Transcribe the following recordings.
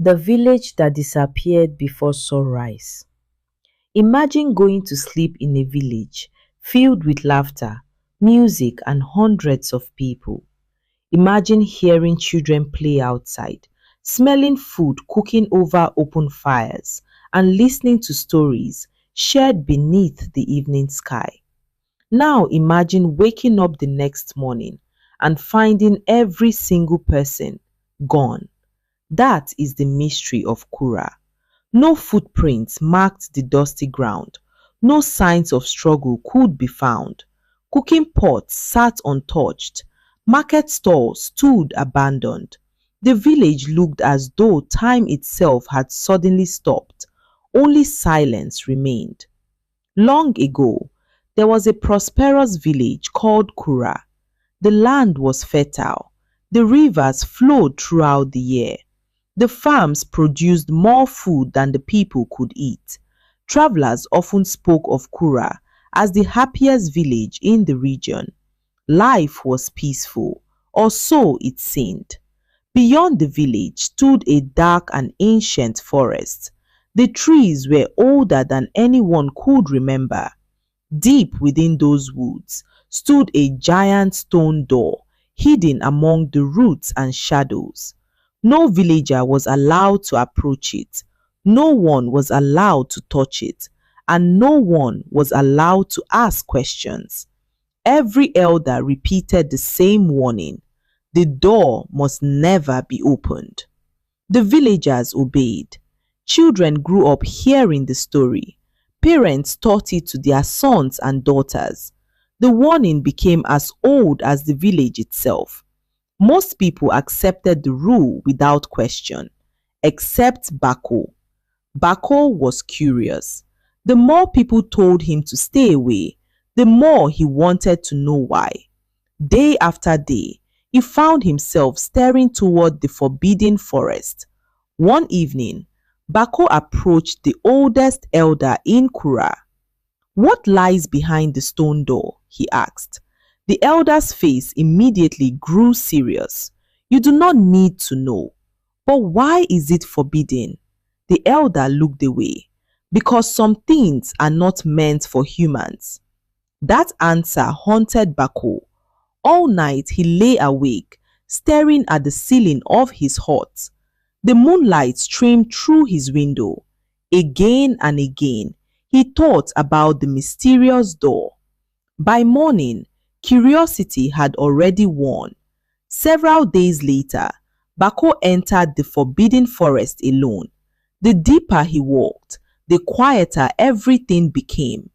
The village that disappeared before sunrise. Imagine going to sleep in a village filled with laughter, music, and hundreds of people. Imagine hearing children play outside, smelling food cooking over open fires, and listening to stories shared beneath the evening sky. Now imagine waking up the next morning and finding every single person gone. That is the mystery of Kura. No footprints marked the dusty ground. No signs of struggle could be found. Cooking pots sat untouched. Market stalls stood abandoned. The village looked as though time itself had suddenly stopped. Only silence remained. Long ago, there was a prosperous village called Kura. The land was fertile. The rivers flowed throughout the year. The farms produced more food than the people could eat. Travelers often spoke of Kura as the happiest village in the region. Life was peaceful, or so it seemed. Beyond the village stood a dark and ancient forest. The trees were older than anyone could remember. Deep within those woods stood a giant stone door, hidden among the roots and shadows. No villager was allowed to approach it. No one was allowed to touch it. And no one was allowed to ask questions. Every elder repeated the same warning. The door must never be opened. The villagers obeyed. Children grew up hearing the story. Parents taught it to their sons and daughters. The warning became as old as the village itself. Most people accepted the rule without question, except Bako. Bako was curious. The more people told him to stay away, the more he wanted to know why. Day after day, he found himself staring toward the forbidden forest. One evening, Bako approached the oldest elder in Kura. "What lies behind the stone door?" he asked. The elder's face immediately grew serious. "You do not need to know. But why is it forbidden?" The elder looked away. "Because some things are not meant for humans." That answer haunted Bako. All night he lay awake, staring at the ceiling of his hut. The moonlight streamed through his window. Again and again, he thought about the mysterious door. By morning, curiosity had already won. Several days later, Bako entered the forbidden forest alone. The deeper he walked, the quieter everything became.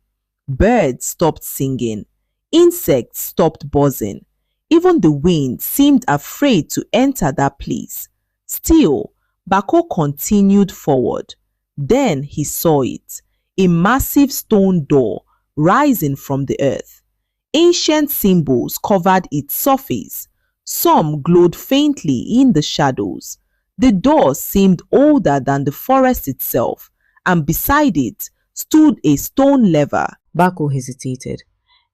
Birds stopped singing. Insects stopped buzzing. Even the wind seemed afraid to enter that place. Still, Bako continued forward. Then he saw it, a massive stone door rising from the earth. Ancient symbols covered its surface. Some glowed faintly in the shadows. The door seemed older than the forest itself, and beside it stood a stone lever. Bako hesitated.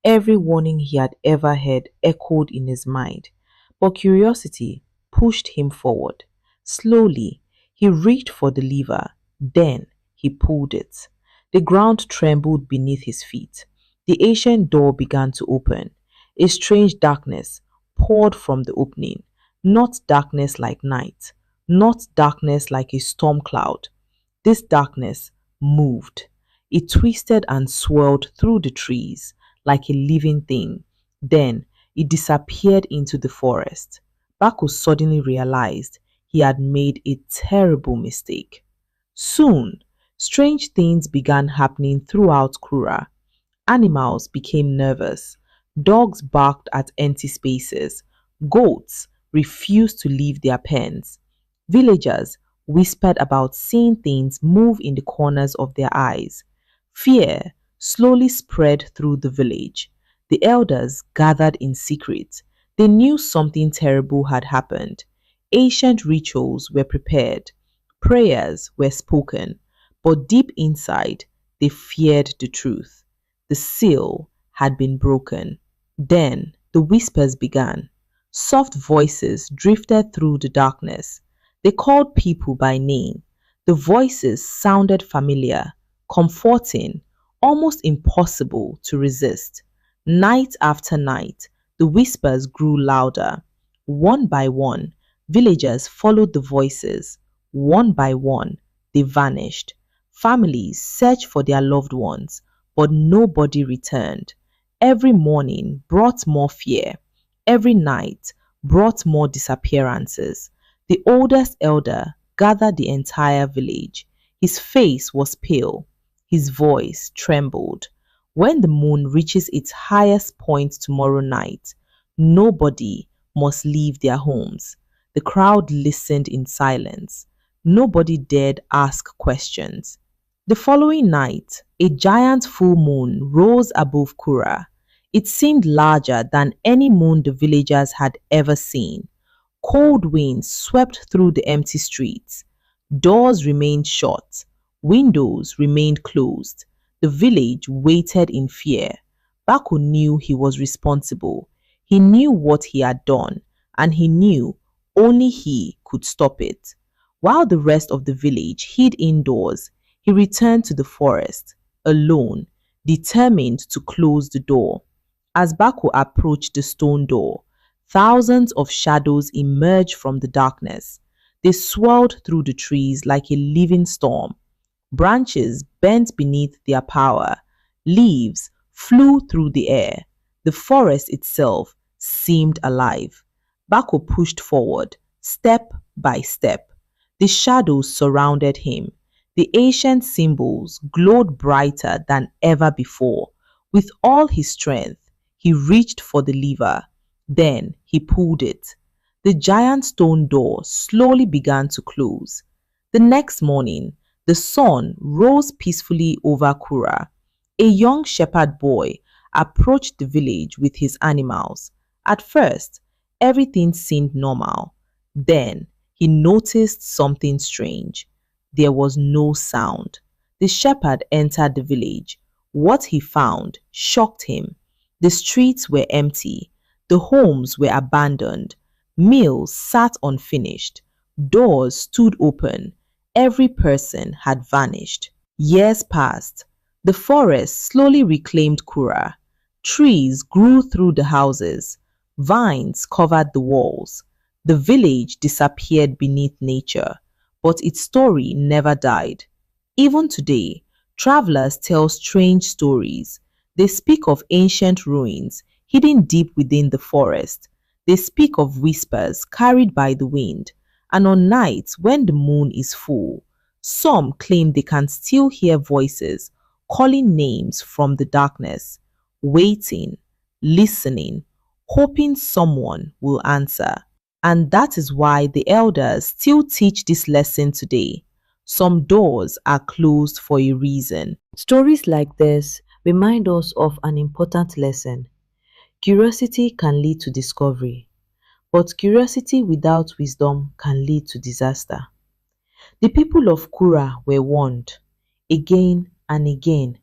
Every warning he had ever heard echoed in his mind, but curiosity pushed him forward. Slowly, he reached for the lever. Then he pulled it. The ground trembled beneath his feet. The ancient door began to open. A strange darkness poured from the opening, not darkness like night, not darkness like a storm cloud. This darkness moved. It twisted and swirled through the trees like a living thing. Then it disappeared into the forest. Bako suddenly realized he had made a terrible mistake. Soon, strange things began happening throughout Kura. Animals became nervous. Dogs barked at empty spaces. Goats refused to leave their pens. Villagers whispered about seeing things move in the corners of their eyes. Fear slowly spread through the village. The elders gathered in secret. They knew something terrible had happened. Ancient rituals were prepared. Prayers were spoken. But deep inside, they feared the truth. The seal had been broken. Then the whispers began. Soft voices drifted through the darkness. They called people by name. The voices sounded familiar, comforting, almost impossible to resist. Night after night, the whispers grew louder. One by one, villagers followed the voices. One by one, they vanished. Families searched for their loved ones, but nobody returned. Every morning brought more fear. Every night brought more disappearances. The oldest elder gathered the entire village. His face was pale. His voice trembled. When the moon reaches its highest point tomorrow night, nobody must leave their homes. The crowd listened in silence. Nobody dared ask questions. The following night, a giant full moon rose above Kura. It seemed larger than any moon the villagers had ever seen. Cold winds swept through the empty streets. Doors remained shut. Windows remained closed. The village waited in fear. Bako knew he was responsible. He knew what he had done, and he knew only he could stop it. While the rest of the village hid indoors, he returned to the forest, alone, determined to close the door. As Bako approached the stone door, thousands of shadows emerged from the darkness. They swirled through the trees like a living storm. Branches bent beneath their power. Leaves flew through the air. The forest itself seemed alive. Bako pushed forward, step by step. The shadows surrounded him. The ancient symbols glowed brighter than ever before. With all his strength, he reached for the lever. Then he pulled it. The giant stone door slowly began to close. The next morning, the sun rose peacefully over Kura. A young shepherd boy approached the village with his animals. At first, everything seemed normal. Then he noticed something strange. There was no sound. The shepherd entered the village. What he found shocked him. The streets were empty. The homes were abandoned. Meals sat unfinished. Doors stood open. Every person had vanished. Years passed. The forest slowly reclaimed Kura. Trees grew through the houses. Vines covered the walls. The village disappeared beneath nature, but its story never died. Even today, travelers tell strange stories. They speak of ancient ruins hidden deep within the forest. They speak of whispers carried by the wind, and on nights when the moon is full, some claim they can still hear voices calling names from the darkness, waiting, listening, hoping someone will answer. And that is why the elders still teach this lesson today. Some doors are closed for a reason. Stories like this remind us of an important lesson. Curiosity can lead to discovery, but curiosity without wisdom can lead to disaster. The people of Kura were warned again and again,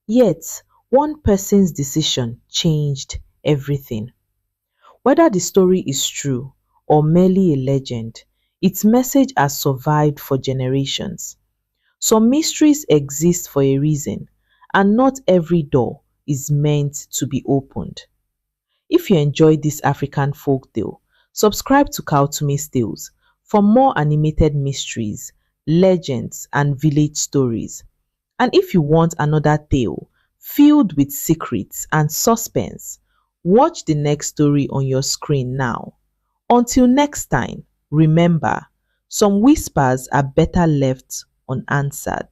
yet one person's decision changed everything. Whether the story is true or merely a legend, its message has survived for generations. Some mysteries exist for a reason, and not every door is meant to be opened. If you enjoyed this African folktale, subscribe to Kautume's Tales for more animated mysteries, legends, and village stories. And if you want another tale filled with secrets and suspense, watch the next story on your screen now. Until next time, remember, some whispers are better left unanswered.